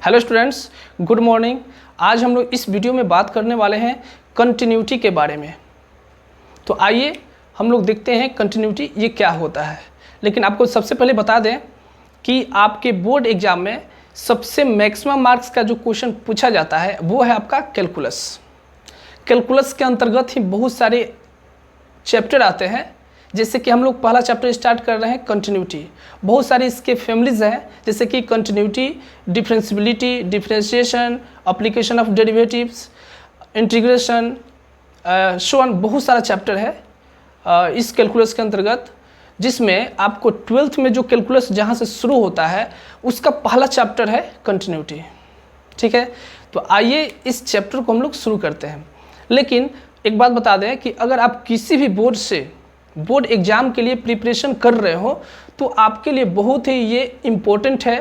Hello students, good morning. आज हम लोग इस वीडियो में बात करने वाले हैं कंटिन्यूटी के बारे में। तो आइए हम लोग देखते हैं कंटिन्यूटी ये क्या होता है। लेकिन आपको सबसे पहले बता दें कि आपके बोर्ड एग्जाम में सबसे मैक्सिमम मार्क्स का जो क्वेश्चन पूछा जाता है वो है आपका कैलकुलस। कैलकुलस के अंतर्गत ही बहुत सारे चैप्टर आते हैं। जैसे कि हम लोग पहला चैप्टर स्टार्ट कर रहे हैं कंटिन्यूटी। बहुत सारे इसके फैमिलीज हैं, जैसे कि continuity, differentiability, differentiation, application of derivatives, integration, shown. बहुत सारा चैप्टर है इस कैलकुलस के अंतर्गत, जिसमें आपको 12th में जो कैलकुलस जहाँ से शुरू होता है उसका पहला चैप्टर है कंटिन्यूटी। ठीक है, तो आइए इस चैप्टर को हम लोग शुरू करते हैं। लेकिन एक बात बता दें कि अगर आप किसी भी बोर्ड एग्ज़ाम के लिए प्रिपरेशन कर रहे हो तो आपके लिए बहुत ही ये इम्पोर्टेंट है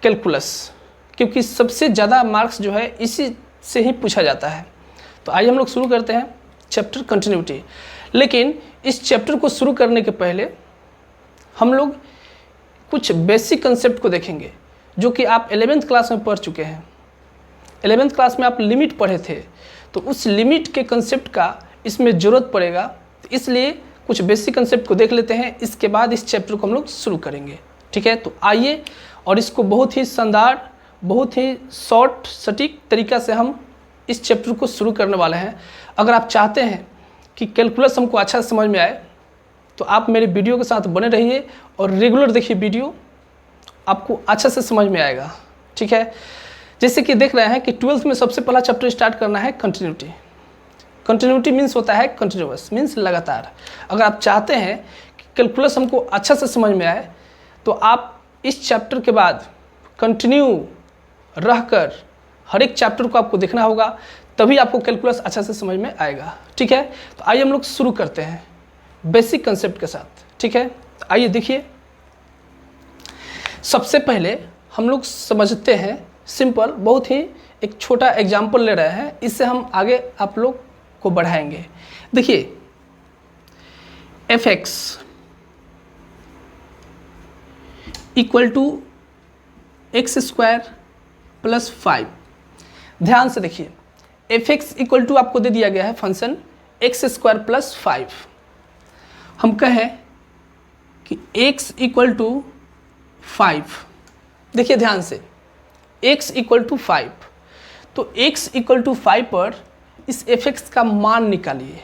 कैलकुलस, क्योंकि सबसे ज़्यादा मार्क्स जो है इसी से ही पूछा जाता है। तो आइए हम लोग शुरू करते हैं चैप्टर कंटिन्यूटी। लेकिन इस चैप्टर को शुरू करने के पहले हम लोग कुछ बेसिक कंसेप्ट को देखेंगे, जो कि आप 11th क्लास में पढ़ चुके हैं। 11th क्लास में आप लिमिट पढ़े थे, तो उस लिमिट के कंसेप्ट का इसमें ज़रूरत पड़ेगा। तो इसलिए कुछ बेसिक कंसेप्ट को देख लेते हैं, इसके बाद इस चैप्टर को हम लोग शुरू करेंगे। ठीक है, तो आइए और इसको बहुत ही शानदार, बहुत ही शॉर्ट सटीक तरीक़ा से हम इस चैप्टर को शुरू करने वाले हैं। अगर आप चाहते हैं कि कैलकुलस हमको अच्छा समझ में आए तो आप मेरे वीडियो के साथ बने रहिए और रेगुलर देखिए, वीडियो आपको अच्छा से समझ में आएगा। ठीक है, जैसे कि देख रहे हैं कि 12th में सबसे पहला चैप्टर स्टार्ट करना है कंटिन्यूटी। कंटिन्यूटी मीन्स होता है कंटिन्यूअस, मीन्स लगातार। अगर आप चाहते हैं कि कैलकुलस हमको अच्छा से समझ में आए तो आप इस चैप्टर के बाद कंटिन्यू रहकर हर एक चैप्टर को आपको देखना होगा, तभी आपको कैलकुलस अच्छा से समझ में आएगा। ठीक है, तो आइए हम लोग शुरू करते हैं बेसिक कंसेप्ट के साथ। ठीक है, तो आइए देखिए, सबसे पहले हम लोग समझते हैं सिंपल, बहुत ही एक छोटा एग्जाम्पल ले रहे हैं, इससे हम आगे आप लोग को बढ़ाएंगे। देखिए, fx equal to x square plus 5। ध्यान से देखिए, fx इक्वल टू आपको दे दिया गया है फंक्शन एक्स स्क्वायर प्लस 5। हम कहें कि x इक्वल टू 5। देखिए ध्यान से, x इक्वल टू 5, तो x इक्वल टू 5 पर इस fx का मान निकालिए।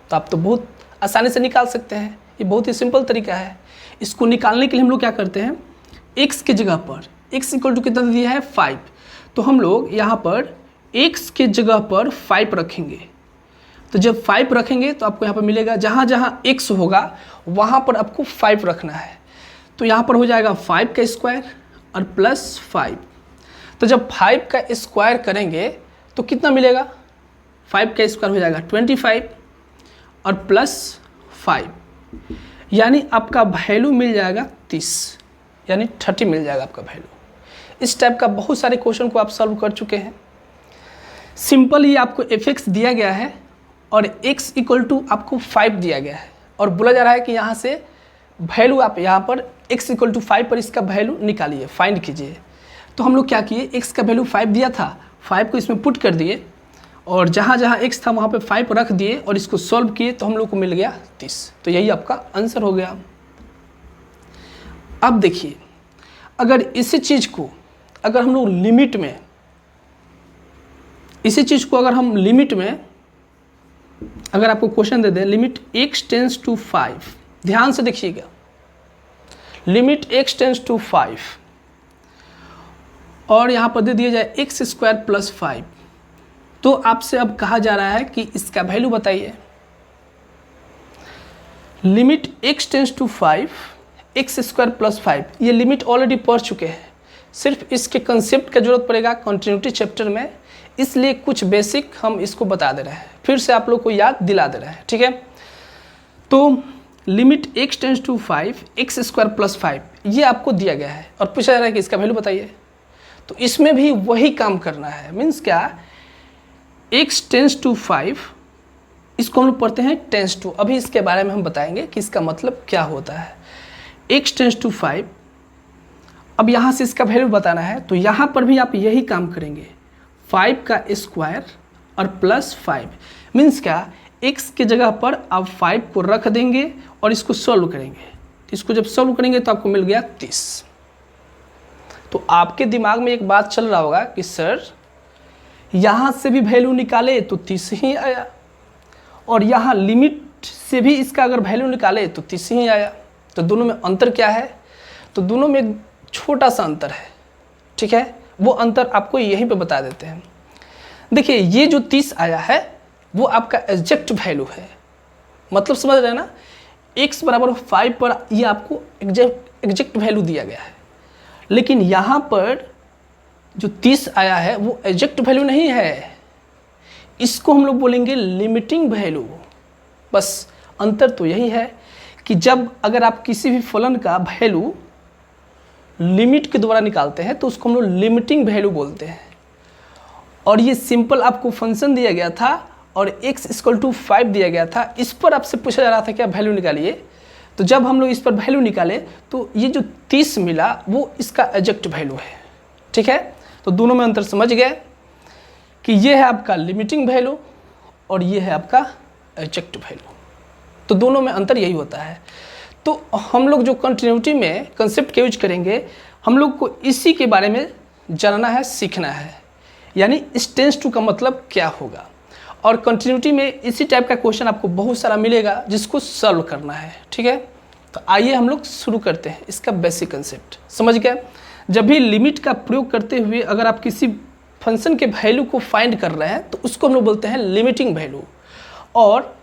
तो आप तो बहुत आसानी से निकाल सकते हैं, ये बहुत ही सिंपल तरीका है। इसको निकालने के लिए हम लोग क्या करते हैं, x के जगह पर x इक्वल टू कितना दिया है 5, तो हम लोग यहाँ पर x के जगह पर 5 रखेंगे। तो जब 5 रखेंगे तो आपको यहाँ पर मिलेगा, जहाँ जहाँ x होगा वहाँ पर आपको 5 रखना है। तो यहाँ पर हो जाएगा 5 का स्क्वायर और प्लस 5। तो जब 5 का स्क्वायर करेंगे तो कितना मिलेगा, 5 का स्क्वायर हो जाएगा 25 और प्लस 5, यानी आपका वैल्यू मिल जाएगा 30, यानी 30 मिल जाएगा आपका वैल्यू। इस टाइप का बहुत सारे क्वेश्चन को आप सॉल्व कर चुके हैं। सिंपल ही आपको fx दिया गया है और x इक्वल टू आपको 5 दिया गया है, और बोला जा रहा है कि यहाँ से वैल्यू आप यहाँ पर x इक्वल टू 5 पर इसका वैल्यू निकालिए, फाइंड कीजिए। तो हम लोग क्या किए, x का वैल्यू 5 दिया था, 5 को इसमें पुट कर दिए और जहाँ जहाँ x था वहाँ पे 5 रख दिए और इसको सॉल्व किए, तो हम लोग को मिल गया 30। तो यही आपका आंसर हो गया। अब देखिए, अगर इसी चीज़ को अगर हम लोग लिमिट में, इसी चीज़ को अगर हम लिमिट में, अगर आपको क्वेश्चन दे दें लिमिट x टेंस टू 5, ध्यान से देखिएगा, लिमिट x टेंस टू 5 और यहाँ पर दे दिया जाए एक्स स्क्वायर प्लस 5, तो आपसे अब कहा जा रहा है कि इसका वैल्यू बताइए। Limit x tends to 5 x square plus 5, ये लिमिट ऑलरेडी पढ़ चुके हैं, सिर्फ इसके कंसेप्ट का जरूरत पड़ेगा कंटिन्यूटी चैप्टर में, इसलिए कुछ बेसिक हम इसको बता दे रहे हैं, फिर से आप लोग को याद दिला दे रहे हैं। ठीक है, तो limit x tends to 5 x square plus 5 ये आपको दिया गया है और पूछा जा रहा है कि इसका वैल्यू बताइए। तो इसमें भी वही काम करना है, मीन्स क्या, x टेंस टू 5, इसको हम लोग पढ़ते हैं टेंस टू। अभी इसके बारे में हम बताएंगे कि इसका मतलब क्या होता है। x टेंस टू 5 अब यहाँ से इसका वैल्यू बताना है, तो यहाँ पर भी आप यही काम करेंगे, 5 का स्क्वायर और प्लस 5 मीन्स क्या, x के जगह पर आप 5 को रख देंगे और इसको सॉल्व करेंगे। इसको जब सॉल्व करेंगे तो आपको मिल गया 30। तो आपके दिमाग में एक बात चल रहा होगा कि सर यहाँ से भी वैल्यू निकाले तो 30 ही आया, और यहाँ लिमिट से भी इसका अगर वैल्यू निकाले तो 30 ही आया, तो दोनों में अंतर क्या है? तो दोनों में एक छोटा सा अंतर है, ठीक है। वो अंतर आपको यहीं पे बता देते हैं। देखिए ये जो 30 आया है वो आपका एग्जैक्ट वैल्यू है, मतलब समझ रहे हैं ना, x बराबर 5 पर ये आपको एग्जैक्ट वैल्यू दिया गया है। लेकिन यहाँ पर जो 30 आया है वो एग्जैक्ट वैल्यू नहीं है, इसको हम लोग बोलेंगे लिमिटिंग वैल्यू। बस अंतर तो यही है कि जब अगर आप किसी भी फलन का वैल्यू लिमिट के द्वारा निकालते हैं तो उसको हम लोग लिमिटिंग वैल्यू बोलते हैं। और ये सिंपल आपको फंक्शन दिया गया था और x = 5 दिया गया था, इस पर आपसे पूछा जा रहा था क्या वैल्यू निकालिए। तो जब हम लोग इस पर वैल्यू निकाले तो ये जो 30 मिला वो इसका एग्जैक्ट वैल्यू है, ठीक है। तो दोनों में अंतर समझ गए कि ये है आपका लिमिटिंग वैल्यू और ये है आपका एग्जैक्ट वैल्यू। तो दोनों में अंतर यही होता है। तो हम लोग जो कंटिन्यूटी में कंसेप्ट का यूज करेंगे, हम लोग को इसी के बारे में जानना है, सीखना है, यानी इस टेंस टू का मतलब क्या होगा। और कंटिन्यूटी में इसी टाइप का क्वेश्चन आपको बहुत सारा मिलेगा जिसको सॉल्व करना है, ठीक है। तो आइए हम लोग शुरू करते हैं इसका बेसिक कंसेप्ट। समझ गए? जब भी लिमिट का प्रयोग करते हुए अगर आप किसी फंक्शन के वैल्यू को फाइंड कर रहे हैं तो उसको हम लोग बोलते हैं लिमिटिंग वैल्यू। और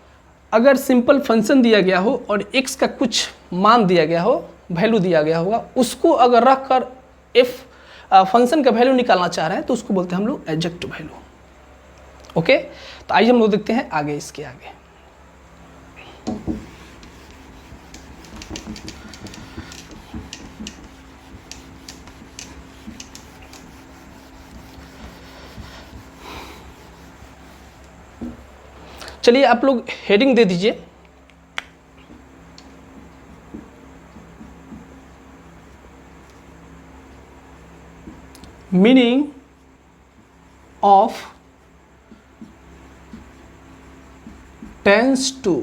अगर सिंपल फंक्शन दिया गया हो और x का कुछ मान दिया गया हो, वैल्यू दिया गया होगा, उसको अगर रख कर फंक्शन का वैल्यू निकालना चाह रहे हैं तो उसको बोलते हैं हम लोग एग्जैक्ट वैल्यू। ओके, तो आइए हम लोग देखते हैं आगे इसके आगे। चलिए आप लोग हेडिंग दे दीजिए, मीनिंग ऑफ टेंस टू।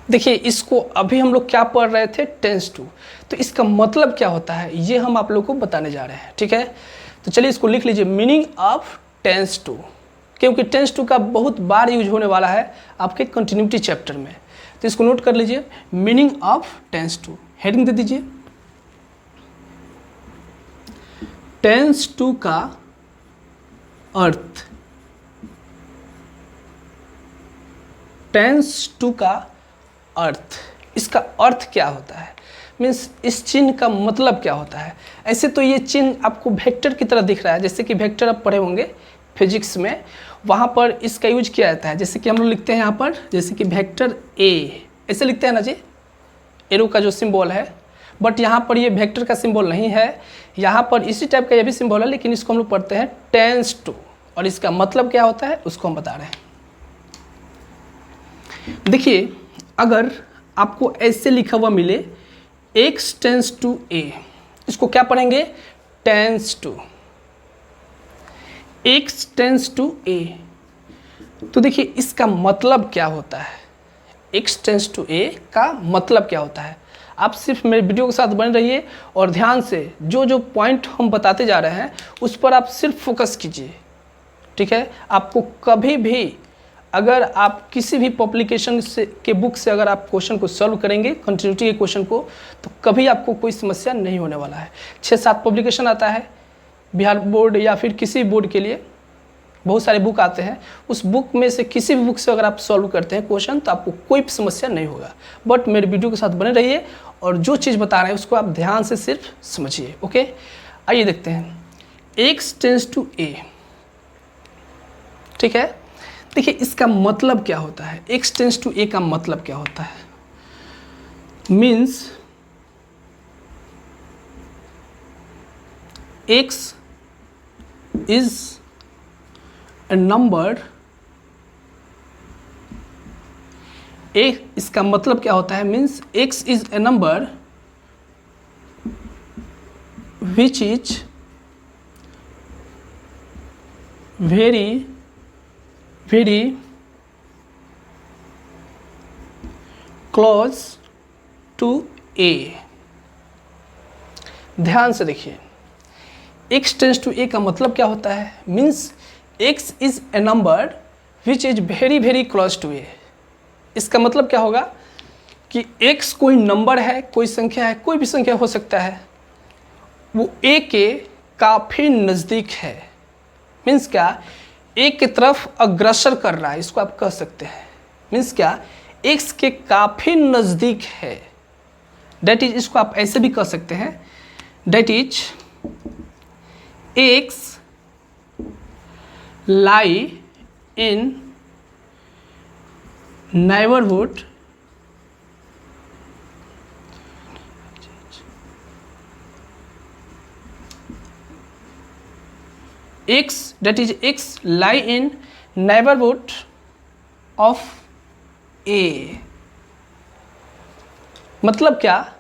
देखिए इसको अभी हम लोग क्या पढ़ रहे थे, टेंस टू, तो इसका मतलब क्या होता है ये हम आप लोग को बताने जा रहे हैं, ठीक है। तो चलिए इसको लिख लीजिए, मीनिंग ऑफ टेंस टू, क्योंकि टेंस टू का बहुत बार यूज होने वाला है आपके कंटिन्यूटी चैप्टर में। तो इसको नोट कर लीजिए, meaning of tends to. Heading दे दीजिए, टेंस टू का अर्थ। टेंस टू का अर्थ, इसका अर्थ क्या होता है, मीन्स इस चिन्ह का मतलब क्या होता है। ऐसे तो ये चिन्ह आपको वेक्टर की तरह दिख रहा है, जैसे कि वेक्टर आप पढ़े होंगे फिजिक्स में, वहाँ पर इसका यूज किया जाता है। जैसे कि हम लोग लिखते हैं यहाँ पर, जैसे कि वेक्टर ए, ऐसे लिखते हैं ना जी, एरो का जो सिंबल है, बट यहाँ पर ये वेक्टर का सिंबल नहीं है, यहाँ पर इसी टाइप का ये भी सिंबल है, लेकिन इसको हम लोग पढ़ते हैं टेंस टू, और इसका मतलब क्या होता है उसको हम बता रहे हैं। देखिए अगर आपको ऐसे लिखा हुआ मिले x टेंस टू a, इसको क्या पढ़ेंगे, tends to, x tends to a। तो देखिए इसका मतलब क्या होता है, x टेंस टू a का मतलब क्या होता है। आप सिर्फ मेरे वीडियो के साथ बने रहिए और ध्यान से जो जो पॉइंट हम बताते जा रहे हैं उस पर आप सिर्फ फोकस कीजिए, ठीक है। आपको कभी भी अगर आप किसी भी पब्लिकेशन से के बुक से अगर आप क्वेश्चन को सॉल्व करेंगे, कंटिन्यूटी के क्वेश्चन को, तो कभी आपको कोई समस्या नहीं होने वाला है। 6-7 पब्लिकेशन आता है बिहार बोर्ड या फिर किसी बोर्ड के लिए, बहुत सारे बुक आते हैं, उस बुक में से किसी भी बुक से अगर आप सॉल्व करते हैं क्वेश्चन तो आपको कोई समस्या नहीं होगा। बट मेरे वीडियो के साथ बने रहिए और जो चीज़ बता रहे हैं उसको आप ध्यान से सिर्फ समझिए। ओके, आइए देखते हैं x टेंस टू a, ठीक है। देखिए इसका मतलब क्या होता है, x टेंस टू a का मतलब क्या होता है, means x is a number, इसका मतलब क्या होता है, means x is a number which is very very close to a। ध्यान से देखिए, x टेंस टू a का मतलब क्या होता है? Means x is a number which is very very close to a। इसका मतलब क्या होगा कि x कोई नंबर है, कोई संख्या है, कोई भी संख्या हो सकता है, वो a के काफ़ी नज़दीक है। मीन्स क्या? a की तरफ अग्रसर कर रहा है, इसको आप कह सकते हैं। मीन्स क्या? x के काफ़ी नज़दीक है। डेट इज, इसको आप ऐसे भी कह सकते हैं, that is x lie in neighborhood x, that is x lie in neighborhood of a। मतलब क्या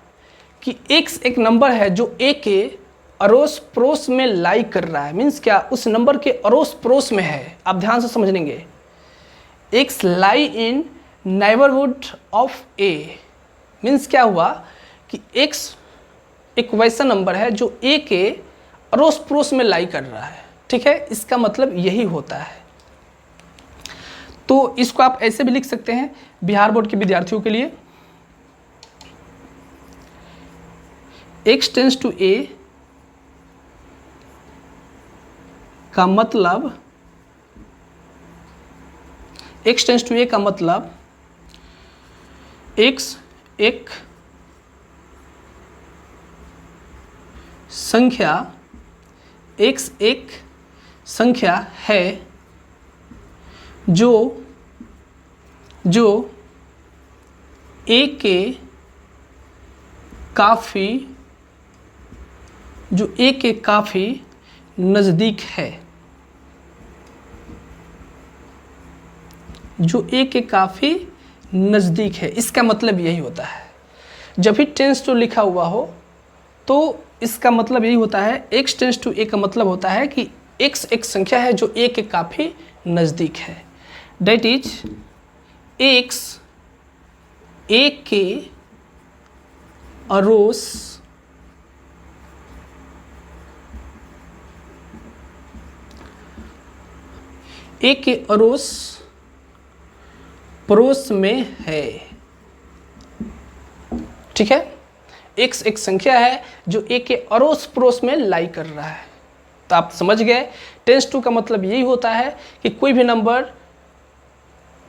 कि x एक नंबर है जो a के अड़ोस पड़ोस में लाई कर रहा है। मीन्स क्या? उस नंबर के अड़ोस पड़ोस में है। आप ध्यान से समझ लेंगे, x lie in neighbourhood of a। Means क्या हुआ कि x एक वैसा नंबर है जो a के अड़ोस पड़ोस में लाई कर रहा है। ठीक है, इसका मतलब यही होता है। तो इसको आप ऐसे भी लिख सकते हैं बिहार बोर्ड के विद्यार्थियों के लिए, x टेंस टू a का मतलब, x टेंस टू a का मतलब x एक संख्या, x एक संख्या है जो a के काफ़ी नज़दीक है, जो a के काफ़ी नज़दीक है। इसका मतलब यही होता है। जब भी टेंस टू लिखा हुआ हो तो इसका मतलब यही होता है, x टेंस टू a का मतलब होता है कि x एक संख्या है जो a के काफ़ी नज़दीक है। डेट इज x a के अड़ोस पड़ोस में है। ठीक है, x एक संख्या है जो a के अड़ोस पड़ोस में लाई कर रहा है। तो आप समझ गए, टेंस टू का मतलब यही होता है कि कोई भी नंबर,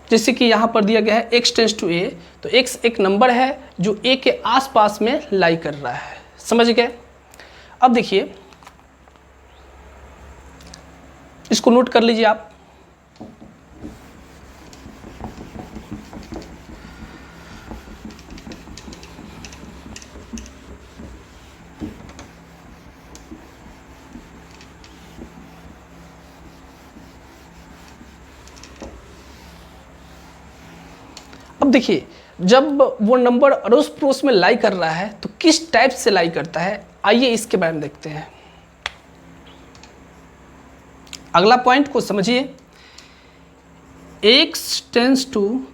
जैसे कि यहाँ पर दिया गया है x टेंस टू a, तो x एक नंबर है जो a के आसपास में लाई कर रहा है। समझ गए? अब देखिए, इसको नोट कर लीजिए आप। अब देखिए, जब वो नंबर अड़ोस पड़ोस में लाई कर रहा है तो किस टाइप से लाई करता है, आइए इसके बारे में देखते हैं। अगला पॉइंट को समझिए, x tends to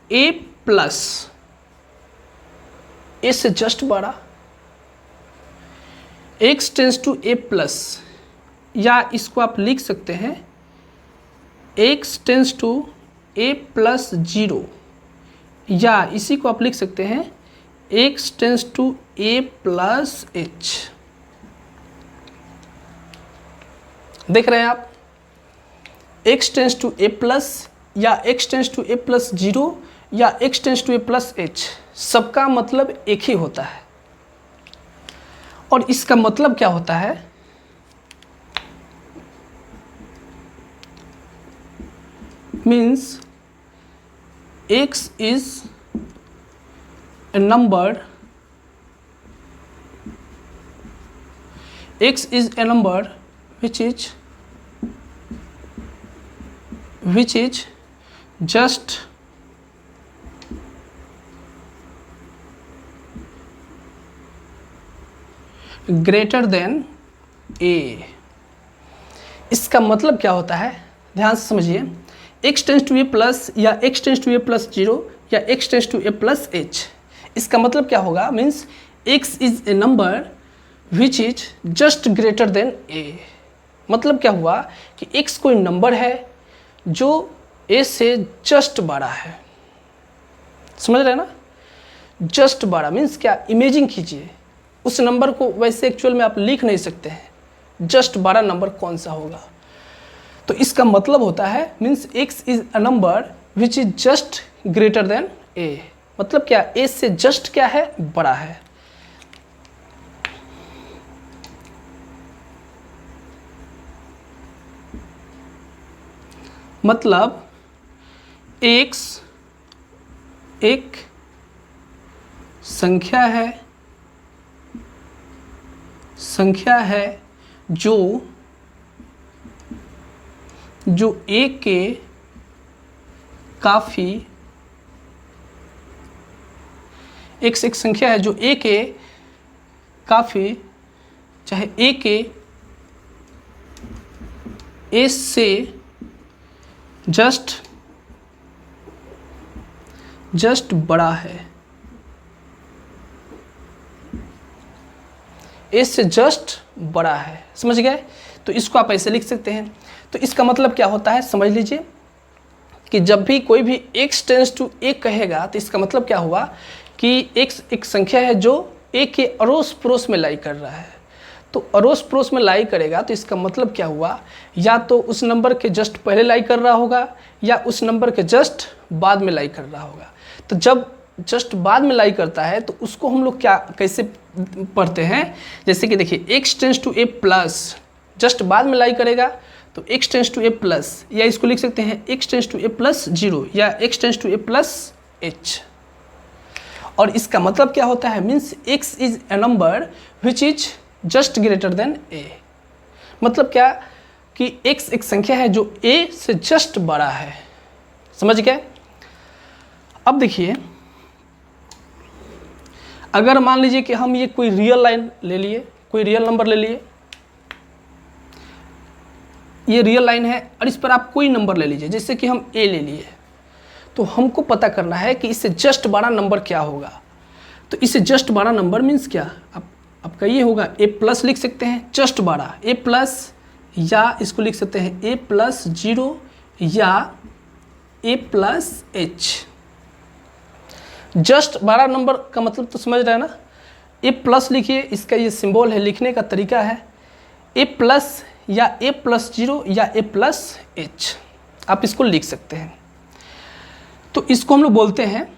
a plus, a से जस्ट बड़ा, x tends to a plus, या इसको आप लिख सकते हैं x tends to a plus 0, या इसी को आप लिख सकते हैं x tends to a plus h। देख रहे हैं आप, x tends to a plus, या x tends to a plus 0, या x tends to a plus h, सबका मतलब एक ही होता है। और इसका मतलब क्या होता है? Means x is a number, x is a number which is just greater than A. इसका मतलब क्या होता है, ध्यान से समझिए। x tends to A plus या x tends to A plus 0 या x tends to A plus h, इसका मतलब क्या होगा, means x is a number which is just greater than a। मतलब क्या हुआ कि x कोई नंबर है जो a से जस्ट बड़ा है। समझ रहे हैं ना, जस्ट बड़ा मीन्स क्या, इमेजिन कीजिए उस नंबर को, वैसे एक्चुअल में आप लिख नहीं सकते हैं, जस्ट बड़ा नंबर कौन सा होगा। तो इसका मतलब होता है means x is a number which is just greater than a। मतलब क्या, a से जस्ट क्या है, बड़ा है। मतलब x एक संख्या है जो a के काफ़ी, x एक संख्या है जो a के काफ़ी, चाहे a के a से जस्ट बड़ा है, a से जस्ट बड़ा है। समझ गए? तो इसको आप ऐसे लिख सकते हैं। तो इसका मतलब क्या होता है, समझ लीजिए कि जब भी कोई भी x टेंस टू a कहेगा तो इसका मतलब क्या हुआ कि x एक संख्या है जो a के अड़ोस पड़ोस में लाई कर रहा है। तो अड़ोस पड़ोस में लाई करेगा तो इसका मतलब क्या हुआ, या तो उस नंबर के जस्ट पहले लाई कर रहा होगा या उस नंबर के जस्ट बाद में लाई कर रहा होगा। तो जब जस्ट बाद में लाई करता है तो उसको हम लोग क्या कैसे पढ़ते हैं, जैसे कि देखिए x tends to a plus, just बाद में लाई करेगा तो x tends to a plus, या इसको लिख सकते हैं x tends to a plus 0 या x tends to a plus h। और इसका मतलब क्या होता है, means x is a number which is just greater than a। मतलब क्या कि x एक संख्या है जो a से जस्ट बड़ा है। समझ गए? अब देखिए, अगर मान लीजिए कि हम ये कोई रियल लाइन ले लिए, कोई रियल नंबर ले लिए, ये रियल लाइन है और इस पर आप कोई नंबर ले लीजिए, जैसे कि हम a ले लिए, तो हमको पता करना है कि इससे जस्ट बड़ा नंबर क्या होगा। तो इससे जस्ट बड़ा नंबर मीन्स क्या, आपका ये होगा a प्लस लिख सकते हैं, जस्ट बड़ा a प्लस, या इसको लिख सकते हैं a प्लस 0 या a प्लस h। जस्ट बड़ा नंबर का मतलब तो समझ रहे हैं ना, a प्लस लिखिए, इसका ये सिंबल है, लिखने का तरीका है a प्लस या a प्लस 0 या a प्लस h, आप इसको लिख सकते हैं। तो इसको हम लोग बोलते हैं,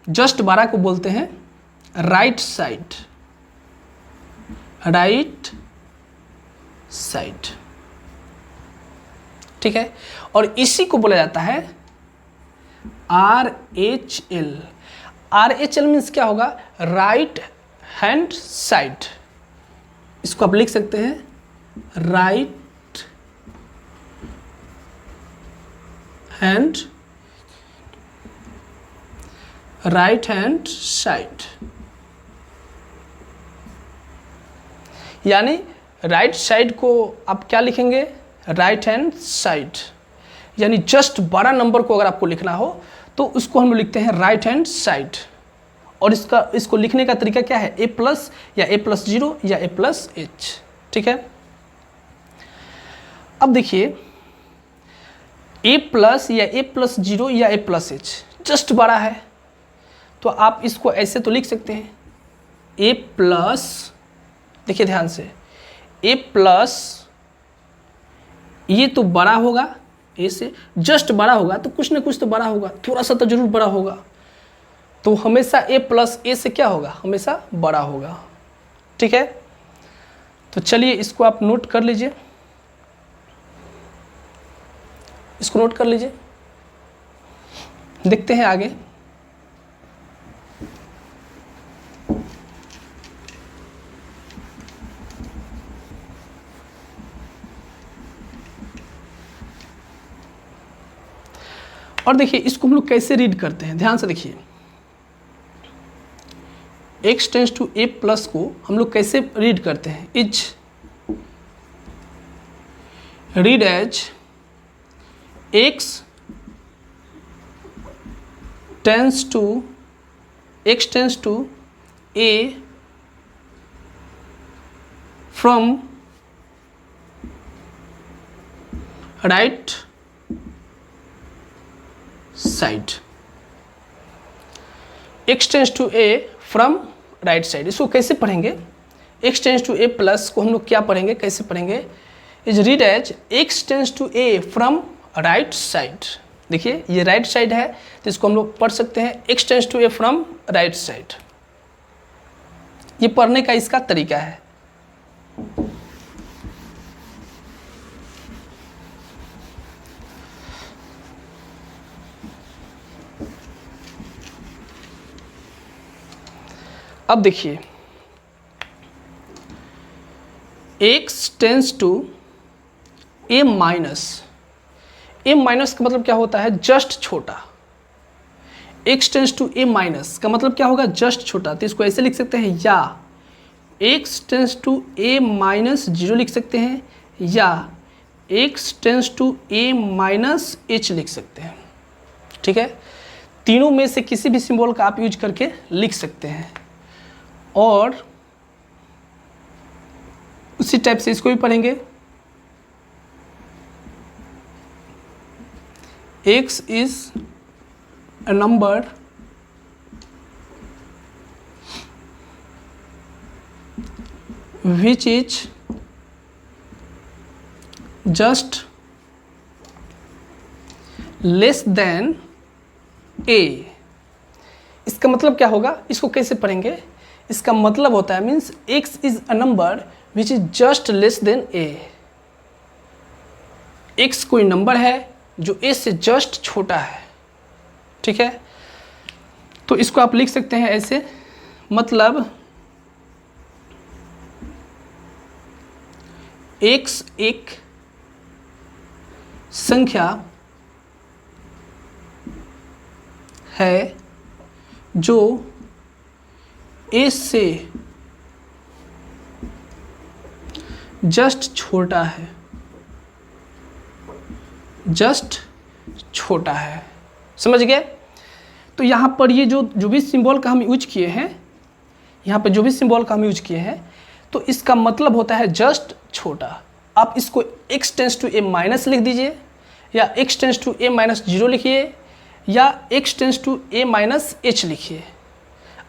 जस्ट बड़ा को बोलते हैं राइट साइड, राइट साइड। ठीक है? और इसी को बोला जाता है RHL। RHL मीन्स क्या होगा, राइट हैंड साइड। इसको आप लिख सकते हैं राइट हैंड साइड। यानी राइट साइड को आप क्या लिखेंगे, राइट हैंड साइड। यानी जस्ट बड़ा नंबर को अगर आपको लिखना हो तो उसको हम लिखते हैं राइट हैंड साइड। और इसको लिखने का तरीका क्या है, a प्लस या a प्लस 0 या a प्लस h। ठीक है? अब देखिए, a प्लस या a प्लस 0 या a प्लस h जस्ट बड़ा है, तो आप इसको ऐसे तो लिख सकते हैं a प्लस, देखिए ध्यान से, a प्लस ये तो बड़ा होगा, a से जस्ट बड़ा होगा तो कुछ ना कुछ तो बड़ा होगा, थोड़ा सा तो जरूर बड़ा होगा। तो हमेशा a प्लस a से क्या होगा, हमेशा बड़ा होगा। ठीक है? तो चलिए इसको आप नोट कर लीजिए, इसको नोट कर लीजिए, देखते हैं आगे। और देखिए इसको हम लोग कैसे रीड करते हैं, ध्यान से देखिए। x tends to a plus को हम लोग कैसे रीड करते हैं, is read as x tends to a from right side. x tends to a from right side, इसको कैसे पढ़ेंगे, x tends to a plus को हम लोग क्या पढ़ेंगे, कैसे पढ़ेंगे, is read as x tends to a from right side. देखिए ये राइट साइड है तो इसको हम लोग पढ़ सकते हैं x tends to a from right side. ये पढ़ने का इसका तरीका है। अब देखिए x tends to a minus, a minus का मतलब क्या होता है, जस्ट छोटा। x tends to a minus का मतलब क्या होगा, जस्ट छोटा। तो इसको ऐसे लिख सकते हैं, या x tends to a minus 0 लिख सकते हैं, या x tends to a minus h लिख सकते हैं। ठीक है, तीनों में से किसी भी सिंबल का आप यूज करके लिख सकते हैं। और उसी टाइप से इसको भी पढ़ेंगे, x is a number which is just less than a। इसका मतलब क्या होगा, इसको कैसे पढ़ेंगे, इसका मतलब होता है means x is a number which is just less than a। x कोई नंबर है जो a से जस्ट छोटा है। ठीक है, तो इसको आप लिख सकते हैं ऐसे, मतलब x एक संख्या है जो a से जस्ट छोटा है, जस्ट छोटा है। समझ गए। तो यहाँ पर ये जो भी सिंबल का हम यूज किए हैं, यहाँ पर जो भी सिंबल का हम यूज किए हैं, तो इसका मतलब होता है जस्ट छोटा। आप इसको x tends to a minus लिख दीजिए, या x tends to a minus 0 लिखिए, या x tends to a minus h लिखिए।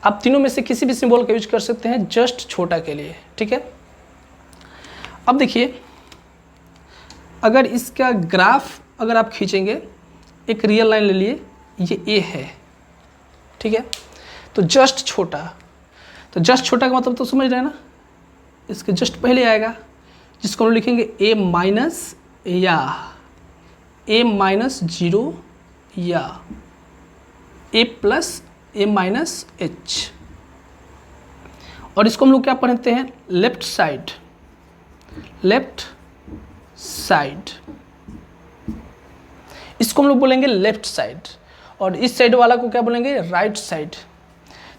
आप तीनों में से किसी भी सिंबल का यूज कर सकते हैं जस्ट छोटा के लिए। ठीक है, अब देखिए अगर इसका ग्राफ अगर आप खींचेंगे, एक रियल लाइन ले लिए, ये a है। ठीक है, तो जस्ट छोटा, तो जस्ट छोटा का मतलब तो समझ रहे हैं ना, इसके जस्ट पहले आएगा जिसको हम लिखेंगे a माइनस, या a माइनस 0, या a plus a minus h। और इसको हम लोग क्या पढ़ते हैं, लेफ्ट साइड, लेफ्ट साइड। इसको हम लोग बोलेंगे लेफ्ट साइड, और इस साइड वाला को क्या बोलेंगे, राइट साइड।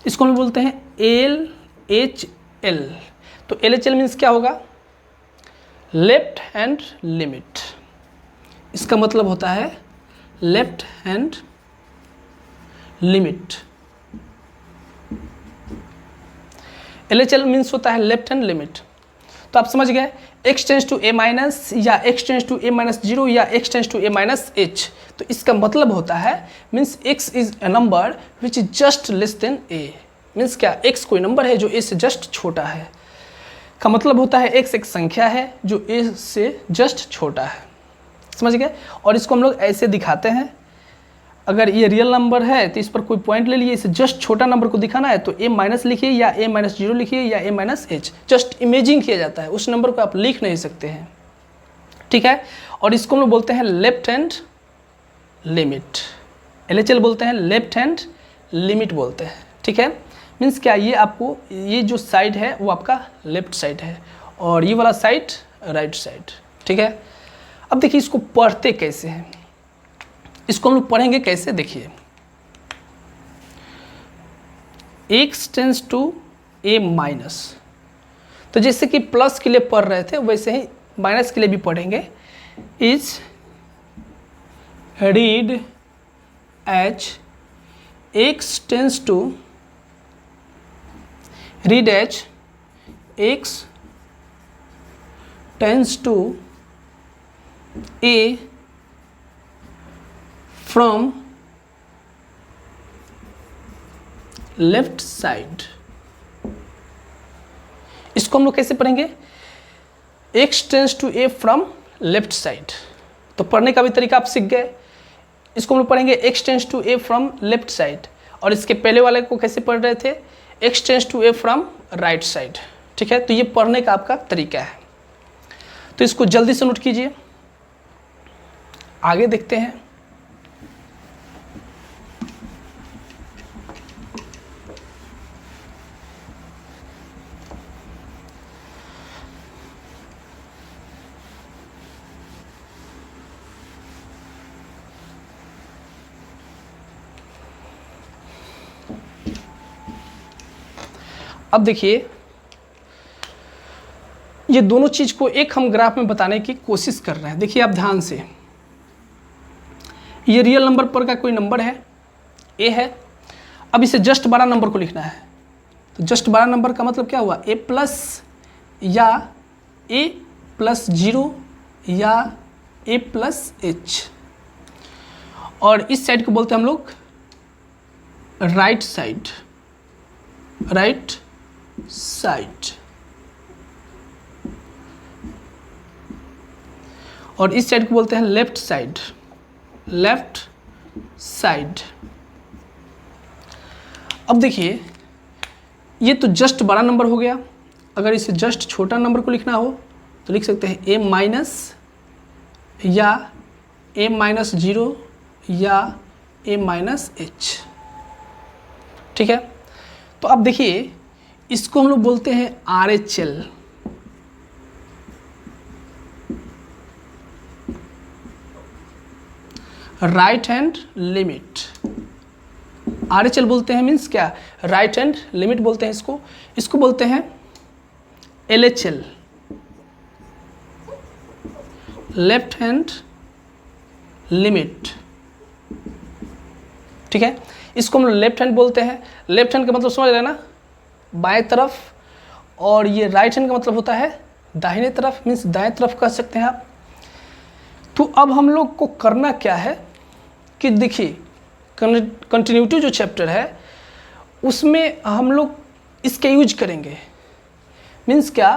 इसको हम लोग बोलते हैं LHL। तो LHL मीन्स क्या होगा, लेफ्ट हैंड लिमिट। इसका मतलब होता है left hand limit. LHL means होता है लेफ्ट हैंड लिमिट। तो आप समझ गए, x tends to a minus, या x tends to a minus 0, या x tends to a minus h। तो इसका मतलब होता है means x is a number which is just less than a। Means क्या, x कोई नंबर है जो a से जस्ट छोटा है, का मतलब होता है x एक संख्या है जो a से जस्ट छोटा है। समझ गए। और इसको हम लोग ऐसे दिखाते हैं, अगर ये रियल नंबर है तो इस पर कोई पॉइंट ले लिए, इसे जस्ट छोटा नंबर को दिखाना है तो a माइनस लिखिए, या a माइनस 0 लिखिए, या a minus h। Just imaging किया जाता है, उस नंबर को आप लिख नहीं सकते हैं। ठीक है, और इसको हम लोग बोलते हैं लेफ्ट हैंड लिमिट। LHL बोलते हैं, लेफ्ट हैंड लिमिट बोलते हैं। ठीक है, मीन्स क्या, ये आपको ये जो साइड है वो आपका लेफ्ट साइड है, और ये वाला साइड राइट साइड। ठीक है, अब देखिए इसको पढ़ते कैसे हैं, इसको हम लोग पढ़ेंगे कैसे, देखिए x tends to a minus. तो जैसे कि प्लस के लिए पढ़ रहे थे वैसे ही माइनस के लिए भी पढ़ेंगे। Is read h x tends to read h x tends to a from left side. इसको हम लोग कैसे पढ़ेंगे? X tends to a from left side. तो पढ़ने का भी तरीका आप सीख गए। इसको हम लोग पढ़ेंगे x tends to a from left side, और इसके पहले वाले को कैसे पढ़ रहे थे? X tends to a from right side. ठीक है, तो ये पढ़ने का आपका तरीका है। तो इसको जल्दी से नोट कीजिए, आगे देखते हैं। अब देखिए, ये दोनों चीज को एक हम ग्राफ में बताने की कोशिश कर रहे हैं। देखिए आप ध्यान से, ये रियल नंबर पर का कोई नंबर है, ए है। अब इसे जस्ट 12 नंबर को लिखना है। तो जस्ट 12 नंबर का मतलब क्या हुआ? ए प्लस या ए प्लस 0 या ए प्लस एच। और इस साइड को बोलते हैं हम लोग राइट साइड, राइट साइड। और इस साइड को बोलते हैं लेफ्ट साइड, लेफ्ट साइड। अब देखिए, ये तो जस्ट बड़ा नंबर हो गया। अगर इसे जस्ट छोटा नंबर को लिखना हो तो लिख सकते हैं ए माइनस या ए माइनस 0 या ए माइनस एच। ठीक है, तो अब देखिए, इसको हम लोग बोलते हैं RHL, right hand limit. RHL बोलते हैं मीन्स क्या? राइट हैंड लिमिट बोलते हैं इसको। इसको बोलते हैं LHL, लेफ्ट हैंड लिमिट। ठीक है, इसको हम लेफ्ट हैंड बोलते हैं। लेफ्ट हैंड का मतलब समझ रहे हैं ना, बाएं तरफ, और ये राइट हैंड का मतलब होता है दाहिने तरफ, मीन्स दाएं तरफ कह सकते हैं आप। तो अब हम लोग को करना क्या है कि देखिए, कंटिन्यूटी जो चैप्टर है उसमें हम लोग इसके यूज करेंगे। मीन्स क्या?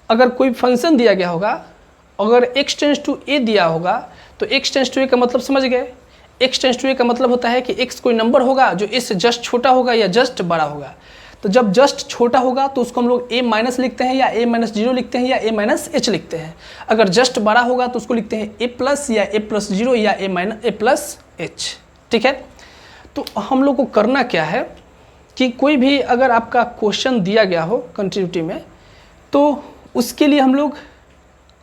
अगर कोई फंक्शन दिया गया होगा, अगर x टेंस टू a दिया होगा, तो x टेंस टू a का मतलब समझ गए। x टेंस टू a का मतलब होता है कि x कोई नंबर होगा जो a से जस्ट छोटा होगा या जस्ट बड़ा होगा। तो जब जस्ट छोटा होगा तो उसको हम लोग a माइनस लिखते हैं, या a माइनस 0 लिखते हैं, या a माइनस h लिखते हैं। अगर जस्ट बड़ा होगा तो उसको लिखते हैं a प्लस या a प्लस 0 या a प्लस h। ठीक है, तो हम लोग को करना क्या है कि कोई भी अगर आपका क्वेश्चन दिया गया हो कंटिन्यूटी में, तो उसके लिए हम लोग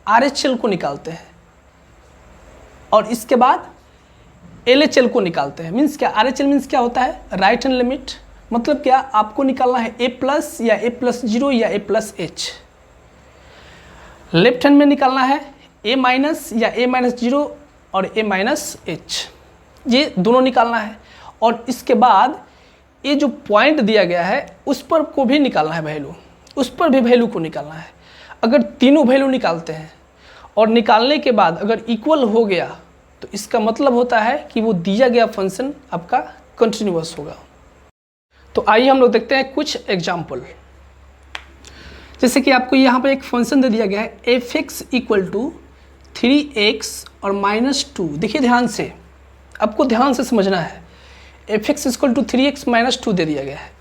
RHL को निकालते हैं और इसके बाद LHL को निकालते हैं। मीन्स क्या? RHL मीन्स क्या होता है? Right hand limit. मतलब क्या? आपको निकालना है a प्लस या a प्लस 0 या a plus h। Left hand में निकालना है a माइनस या a माइनस 0 और a माइनस h, ये दोनों निकालना है। और इसके बाद ये जो पॉइंट दिया गया है उस पर को भी निकालना है वैल्यू, उस पर भी वैल्यू को निकालना है। अगर तीनों वैल्यू निकालते हैं और निकालने के बाद अगर इक्वल हो गया तो इसका मतलब होता है कि वो दिया गया फंक्शन आपका कंटिन्यूअस होगा। तो आइए हम लोग देखते हैं कुछ एग्जाम्पल। जैसे कि आपको यहाँ पर एक फंक्शन दे दिया गया है f(x) = 3x और -2। देखिए ध्यान से, आपको ध्यान से समझना है। f(x) = 3x - 2 दे दिया गया है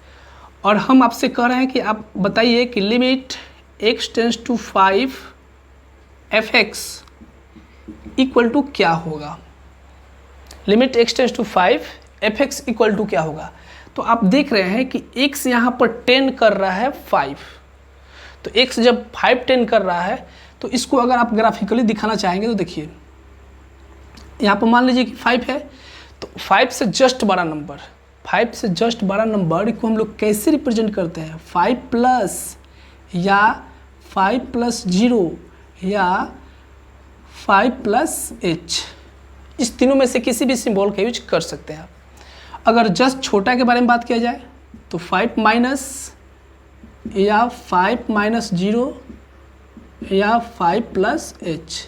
और हम आपसे कह रहे हैं कि आप बताइए कि limit x tends to 5 f(x) = क्या होगा। Limit x tends to 5 f(x) = क्या होगा। तो आप देख रहे हैं कि x यहाँ पर 10 कर रहा है 5। तो x जब 5 10 कर रहा है तो इसको अगर आप ग्राफिकली दिखाना चाहेंगे तो देखिए, यहाँ पर मान लीजिए कि 5 है, तो 5 से जस्ट बड़ा नंबर 5 से जस्ट बड़ा नंबर को हम लोग कैसे रिप्रेजेंट करते हैं? 5 प्लस या 5 प्लस 0 या 5 प्लस h, इस तीनों में से किसी भी सिंबल का यूज कर सकते हैं आप। अगर जस्ट छोटा के बारे में बात किया जाए तो 5 माइनस या 5 माइनस 0 या 5 प्लस h,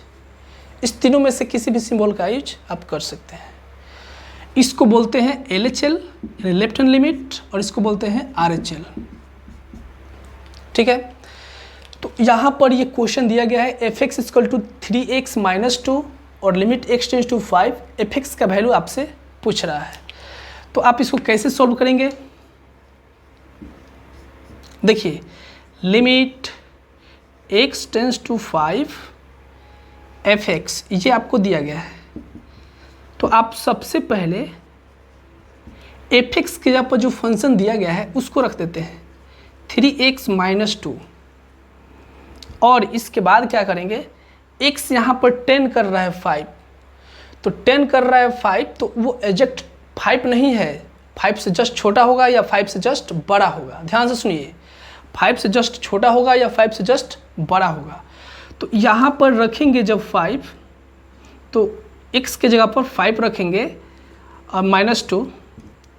इस तीनों में से किसी भी सिंबल का यूज आप कर सकते हैं। इसको बोलते हैं LHL यानी लेफ्ट हैंड लिमिट, और इसको बोलते हैं RHL। ठीक है, तो यहाँ पर ये क्वेश्चन दिया गया है fx equal to 3x minus 2 और limit x tends to 5, fx का वैल्यू आपसे पूछ रहा है। तो आप इसको कैसे सॉल्व करेंगे? देखिए, limit x tends to 5 fx ये आपको दिया गया है, तो आप सबसे पहले fx के जगह पर जो फंक्शन दिया गया है उसको रख देते हैं 3x माइनस 2, और इसके बाद क्या करेंगे, x यहाँ पर 10 कर रहा है 5, तो 10 कर रहा है 5, तो वो एग्जैक्ट 5 नहीं है, 5 से जस्ट छोटा होगा या 5 से जस्ट बड़ा होगा। ध्यान से सुनिए, 5 से जस्ट छोटा होगा या 5 से जस्ट बड़ा होगा। तो यहाँ पर रखेंगे जब 5, तो x के जगह पर 5 रखेंगे और माइनस 2,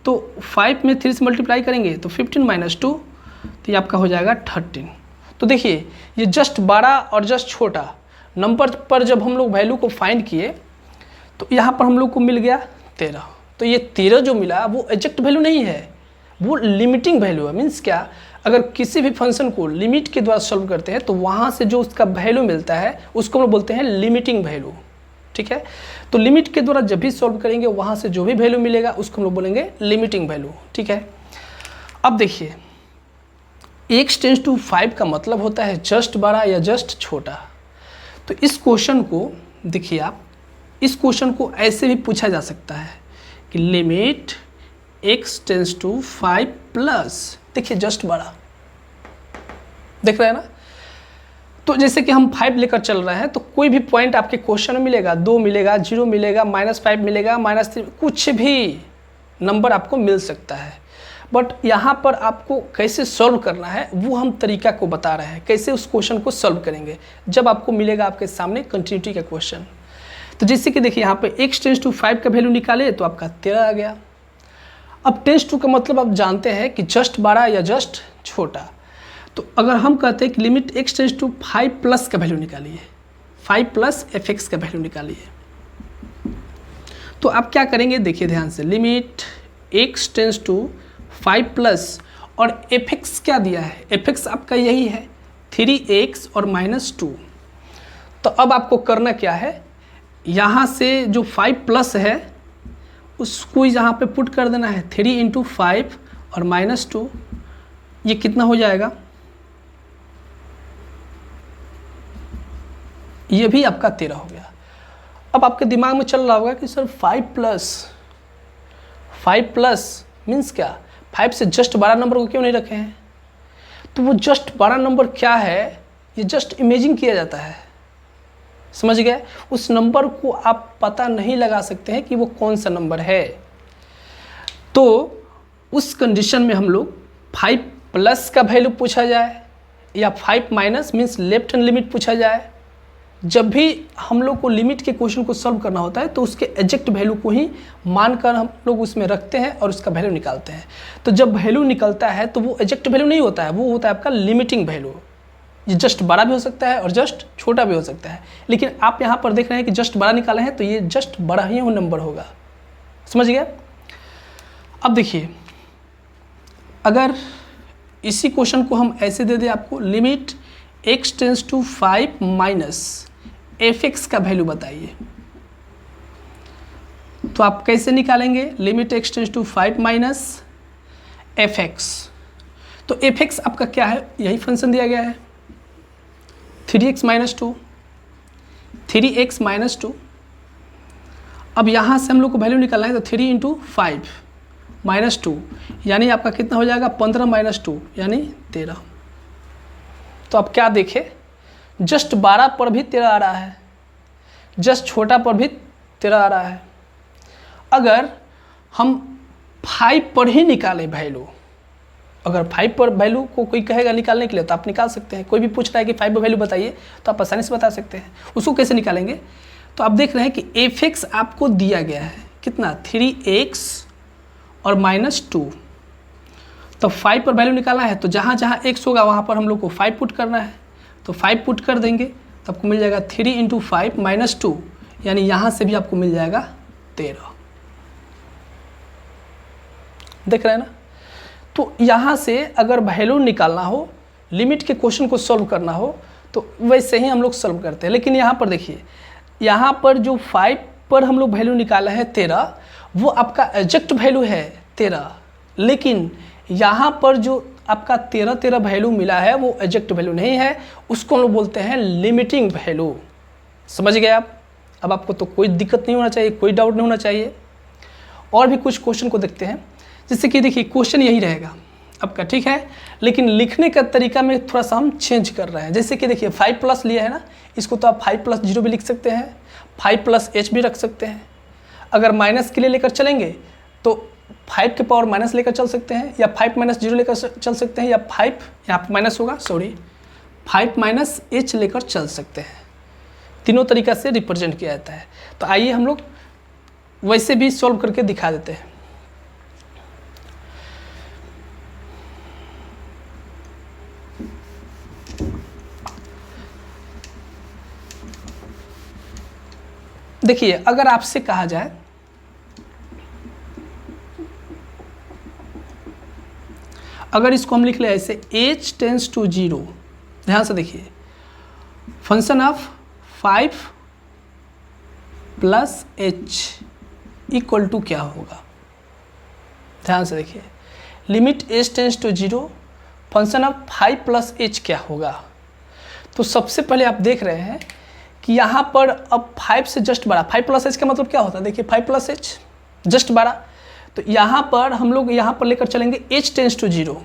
तो 5 में 3 से मल्टीप्लाई करेंगे तो 15 माइनस 2, तो ये आपका हो जाएगा 13। तो देखिए, ये जस्ट बड़ा और जस्ट छोटा नंबर पर जब हम लोग वैल्यू को फाइंड किए तो यहाँ पर हम लोग को मिल गया 13। तो ये 13 जो मिला वो एग्जैक्ट वैल्यू नहीं है, वो लिमिटिंग वैल्यू है। मीन्स क्या, अगर किसी भी फंक्शन को लिमिट के द्वारा सॉल्व करते हैं तो वहाँ से जो उसका वैल्यू मिलता है उसको हम लोग बोलते हैं लिमिटिंग वैल्यू। ठीक है, तो लिमिट के द्वारा जब भी सॉल्व करेंगे वहाँ से जो भी वैल्यू मिलेगा उसको हम लोग बोलेंगे लिमिटिंग वैल्यू। ठीक है, अब देखिए, x टेंड्स टू 5 का मतलब होता है जस्ट बड़ा या जस्ट छोटा। तो इस क्वेश्चन को देखिए, आप इस क्वेश्चन को ऐसे भी पूछा जा सकता है कि limit x tends to 5 plus, देखिए जस्ट बड़ा, देख रहे हैं ना। तो जैसे कि हम 5 लेकर चल रहे हैं तो कोई भी पॉइंट आपके क्वेश्चन में मिलेगा, 2 मिलेगा, 0 मिलेगा, -5 मिलेगा, -3, कुछ भी नंबर आपको मिल सकता है। बट यहाँ पर आपको कैसे सॉल्व करना है वो हम तरीका को बता रहे हैं, कैसे उस क्वेश्चन को सॉल्व करेंगे जब आपको मिलेगा आपके सामने कंटिन्यूटी का क्वेश्चन। तो जैसे कि देखिए, यहाँ पे x टेंड्स टू 5 का वैल्यू निकाले तो आपका 13 आ गया। अब टेंड्स टू का मतलब आप जानते हैं कि जस्ट बड़ा या जस्ट छोटा। तो अगर हम कहते हैं कि limit x tends to 5 plus का वैल्यू निकालिए, 5 प्लस fx का वैल्यू निकालिए, तो आप क्या करेंगे, देखिए ध्यान से, limit x tends to 5 plus और fx क्या दिया है, fx आपका यही है 3x और -2। तो अब आपको करना क्या है, यहाँ से जो 5 प्लस है उसको यहाँ पे पुट कर देना है, 3 इंटू 5 और -2, ये कितना हो जाएगा, ये भी आपका 13 हो गया। अब आपके दिमाग में चल रहा होगा कि सर 5 प्लस मीन्स क्या, 5 से जस्ट बड़ा नंबर को क्यों नहीं रखे हैं? तो वो जस्ट बड़ा नंबर क्या है, ये जस्ट इमेजिन किया जाता है, समझ गए। उस नंबर को आप पता नहीं लगा सकते हैं कि वो कौन सा नंबर है। तो उस कंडीशन में हम लोग 5 प्लस का वैल्यू पूछा जाए या 5 minus means left hand limit पूछा जाए, जब भी हम लोग को लिमिट के क्वेश्चन को सॉल्व करना होता है तो उसके एग्जैक्ट वैल्यू को ही मानकर हम लोग उसमें रखते हैं और उसका वैल्यू निकालते हैं। तो जब वैल्यू निकलता है तो वो एग्जैक्ट वैल्यू नहीं होता है, वो होता है आपका लिमिटिंग वैल्यू। ये जस्ट बड़ा भी हो सकता है और जस्ट छोटा भी हो सकता है, लेकिन आप यहाँ पर देख रहे हैं कि जस्ट बड़ा निकाले हैं तो ये जस्ट बड़ा ही नंबर होगा, समझ गया। अब देखिए, अगर इसी क्वेश्चन को हम ऐसे दे दें आपको, limit x tends to 5 minus fx का वैल्यू बताइए, तो आप कैसे निकालेंगे, limit x tends to 5 minus fx। तो fx आपका क्या है, यही फंक्शन दिया गया है 3x माइनस 2, 3x माइनस 2। अब यहाँ से हम लोग को वैल्यू निकालना है तो 3 इंटू 5 माइनस 2 यानी आपका कितना हो जाएगा 15 माइनस 2 यानी 13। तो आप क्या देखें, जस्ट 12 पर भी 13 आ रहा है, जस्ट छोटा पर भी 13 आ रहा है। अगर हम 5 पर ही निकालें वैल्यू। अगर 5 पर वैल्यू को कोई कहेगा निकालने के लिए तो आप निकाल सकते हैं। कोई भी पूछ रहा है कि 5 पर वैल्यू बताइए तो आप आसानी से बता सकते हैं। उसको कैसे निकालेंगे, तो आप देख रहे हैं कि f(x) आपको दिया गया है कितना, 3x और -2। तो 5 पर वैल्यू निकालना है तो जहाँ जहाँ x होगा वहाँ पर हम लोग को 5 पुट करना है। तो 5 पुट कर देंगे तो आपको मिल जाएगा 3 × 5 -2, यानी यहाँ से भी आपको मिल जाएगा 13। देख रहे हैं ना। तो यहाँ से अगर वैल्यू निकालना हो, लिमिट के क्वेश्चन को सॉल्व करना हो तो वैसे ही हम लोग सॉल्व करते हैं। लेकिन यहाँ पर देखिए, यहाँ पर जो 5 पर हम लोग वैल्यू निकाला है 13, वो आपका एग्जैक्ट वैल्यू है 13। लेकिन यहाँ पर जो आपका 13 वैल्यू मिला है वो एग्जैक्ट वैल्यू नहीं है, उसको हम लोग बोलते हैं लिमिटिंग वैल्यू। समझ गए आप। अब आपको तो कोई दिक्कत नहीं होना चाहिए, कोई डाउट नहीं होना चाहिए। और भी कुछ क्वेश्चन को देखते हैं। जैसे कि देखिए क्वेश्चन यही रहेगा आपका, ठीक है, लेकिन लिखने का तरीका में थोड़ा सा हम चेंज कर रहे हैं। जैसे कि देखिए 5+ लिया है ना, इसको तो आप 5+0 भी लिख सकते हैं, 5+h भी रख सकते हैं। अगर माइनस के लिए लेकर चलेंगे तो 5 के पावर माइनस लेकर चल सकते हैं, या 5-0 लेकर चल सकते हैं, या 5 यहाँ पर माइनस होगा, सॉरी 5-h लेकर चल सकते हैं। तीनों तरीका से रिप्रेजेंट किया जाता है। तो आइए हम लोग वैसे भी सॉल्व करके दिखा देते हैं। देखिए अगर आपसे कहा जाए अगर इसको हम लिख ले ऐसे h टेंस टू 0, ध्यान से देखिए, function of 5 + h equal to क्या होगा। ध्यान से देखिए, limit h tends to 0, function of 5 + h क्या होगा। तो सबसे पहले आप देख रहे हैं कि यहाँ पर अब 5 से जस्ट बड़ा, 5 + h का मतलब क्या होता है, देखिए 5 + h जस्ट बड़ा। तो यहाँ पर हम लोग यहाँ पर लेकर चलेंगे h tends to 0,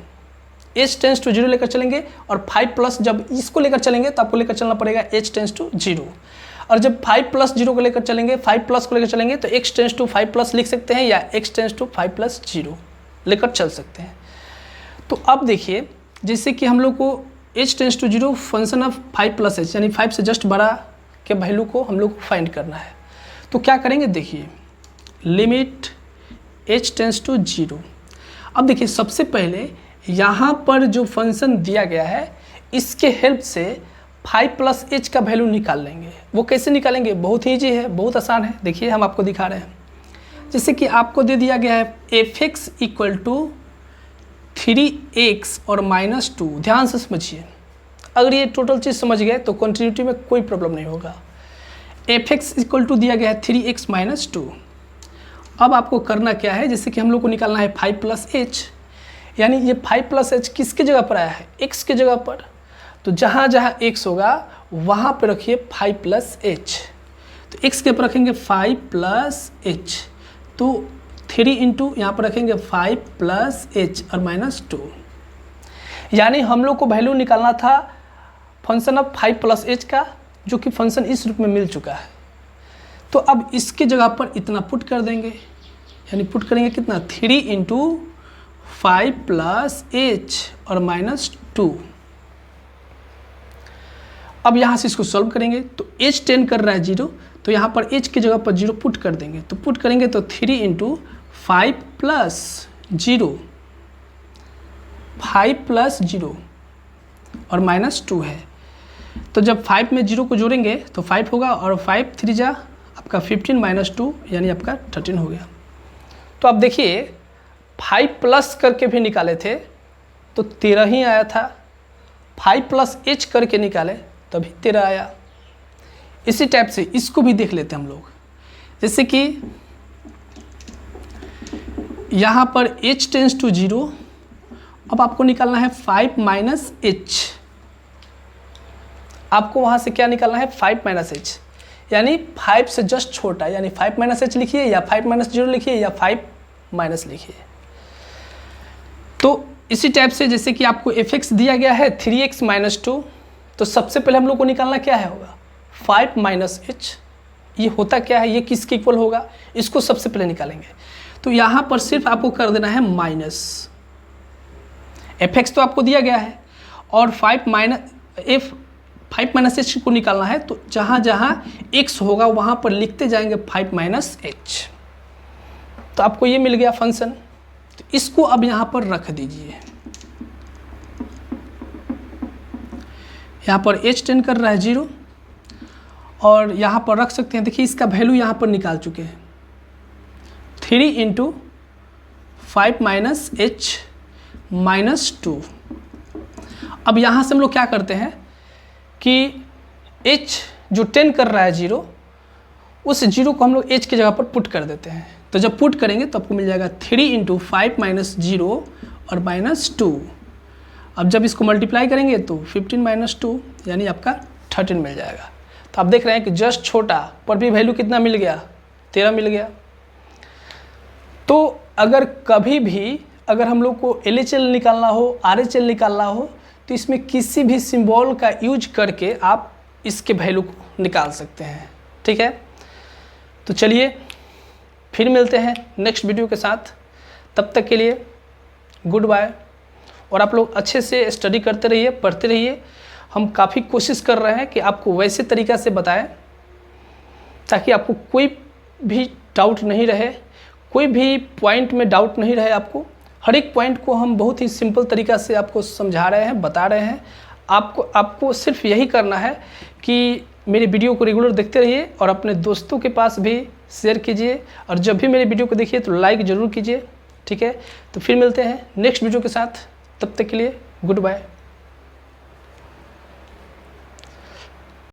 h tends to 0 लेकर चलेंगे, और 5+ जब इसको लेकर चलेंगे तो आपको लेकर चलना पड़ेगा h टेंस टू 0। और जब 5+0 को लेकर चलेंगे, 5+ को लेकर चलेंगे तो x टेंस टू 5+ लिख सकते हैं, या x टेंस टू 5+0 लेकर चल सकते हैं। तो अब देखिए जैसे कि हम लोग को h tends to 0 function of 5 + h यानी 5 से जस्ट बड़ा के वैल्यू को हम लोग को फाइंड करना है। तो क्या करेंगे, देखिए लिमिट h टेंस टू 0। अब देखिए सबसे पहले यहाँ पर जो फंक्शन दिया गया है इसके हेल्प से 5 + h का वैल्यू निकाल लेंगे। वो कैसे निकालेंगे, बहुत ही ईजी है, बहुत आसान है। देखिए हम आपको दिखा रहे हैं। जैसे कि आपको दे दिया गया है f(x) = 3x और -2। ध्यान से समझिए, अगर ये टोटल चीज़ समझ गए तो कंटिन्यूटी में कोई प्रॉब्लम नहीं होगा। f(x) = दिया गया है 3x - 2। अब आपको करना क्या है, जैसे कि हम लोग को निकालना है 5 + h, यानी ये 5 + h किसके जगह पर आया है, x के जगह पर। तो जहाँ जहाँ x होगा वहाँ पर रखिए 5 + h। तो x के पर रखेंगे 5 + h, तो 3 × यहाँ पर रखेंगे 5 + h और -2। यानी हम लोग को वैल्यू निकालना था फंक्शन ऑफ 5 + h का, जो कि फंक्शन इस रूप में मिल चुका है। तो अब इसके जगह पर इतना पुट कर देंगे, यानी पुट करेंगे कितना, 3 × 5 + h और -2। अब यहाँ से इसको सॉल्व करेंगे तो h 10 कर रहा है 0, तो यहाँ पर h की जगह पर 0 पुट कर देंगे। तो पुट करेंगे तो 3 × 5 + 0, 5 + 0 और -2 है। तो जब 5 में 0 को जोड़ेंगे तो 5 होगा, और 5 3 जा आपका 15 - 2 यानी आपका 13 हो गया। तो अब देखिए 5+ करके भी निकाले थे तो 13 ही आया था, 5 + h करके निकाले तभी 13 आया। इसी टाइप से इसको भी देख लेते हैं हम लोग। जैसे कि यहाँ पर h टेंस टू 0, अब आपको निकालना है 5 - h। आपको वहाँ से क्या निकालना है, 5 - h, यानी 5 से जस्ट छोटा, यानी 5 - h लिखिए, या 5 - 0 लिखिए, या 5 - लिखिए। तो इसी टाइप से जैसे कि आपको f(x) दिया गया है 3x - 2, तो सबसे पहले हम लोग को निकालना क्या है होगा, 5 - h। ये होता क्या है, ये किसके इक्वल होगा, इसको सबसे पहले निकालेंगे। तो यहाँ पर सिर्फ आपको कर देना है माइनस। fx तो आपको दिया गया है और 5 माइनस एच को निकालना है, तो जहाँ जहाँ x होगा वहाँ पर लिखते जाएंगे 5 माइनस एच। तो आपको ये मिल गया फंक्शन। तो इसको अब यहाँ पर रख दीजिए। यहाँ पर h टेंड कर रहा है 0 और यहाँ पर रख सकते हैं। देखिए इसका वैल्यू यहाँ पर निकाल चुके हैं 3 इंटू 5 माइनस एच माइनस 2। अब यहाँ से हम लोग क्या करते हैं कि h जो टेंड कर रहा है 0, उस 0 को हम लोग h की जगह पर पुट कर देते हैं। तो जब पुट करेंगे तो आपको मिल जाएगा 3 इंटू 5 माइनस 0 और माइनस 2। अब जब इसको मल्टीप्लाई करेंगे तो 15 माइनस 2 यानी आपका 13 मिल जाएगा। तो आप देख रहे हैं कि जस्ट छोटा पर भी वैल्यू कितना मिल गया, 13 मिल गया। तो अगर कभी भी अगर हम लोग को LHL निकालना हो, RHL निकालना हो, तो इसमें किसी भी सिंबल का यूज करके आप इसके वैल्यू को निकाल सकते हैं। ठीक है, तो चलिए फिर मिलते हैं नेक्स्ट वीडियो के साथ। तब तक के लिए गुड बाय। और आप लोग अच्छे से स्टडी करते रहिए, पढ़ते रहिए। हम काफ़ी कोशिश कर रहे हैं कि आपको वैसे तरीक़ा से बताएं ताकि आपको कोई भी डाउट नहीं रहे, कोई भी पॉइंट में डाउट नहीं रहे। आपको हर एक पॉइंट को हम बहुत ही सिंपल तरीक़ा से आपको समझा रहे हैं, बता रहे हैं। आपको सिर्फ यही करना है कि मेरे वीडियो को रेगुलर देखते रहिए और अपने दोस्तों के पास भी शेयर कीजिए। और जब भी मेरे वीडियो को देखिए तो लाइक ज़रूर कीजिए। ठीक है, तो फिर मिलते हैं नेक्स्ट वीडियो के साथ। तब तक के लिए गुड बाय।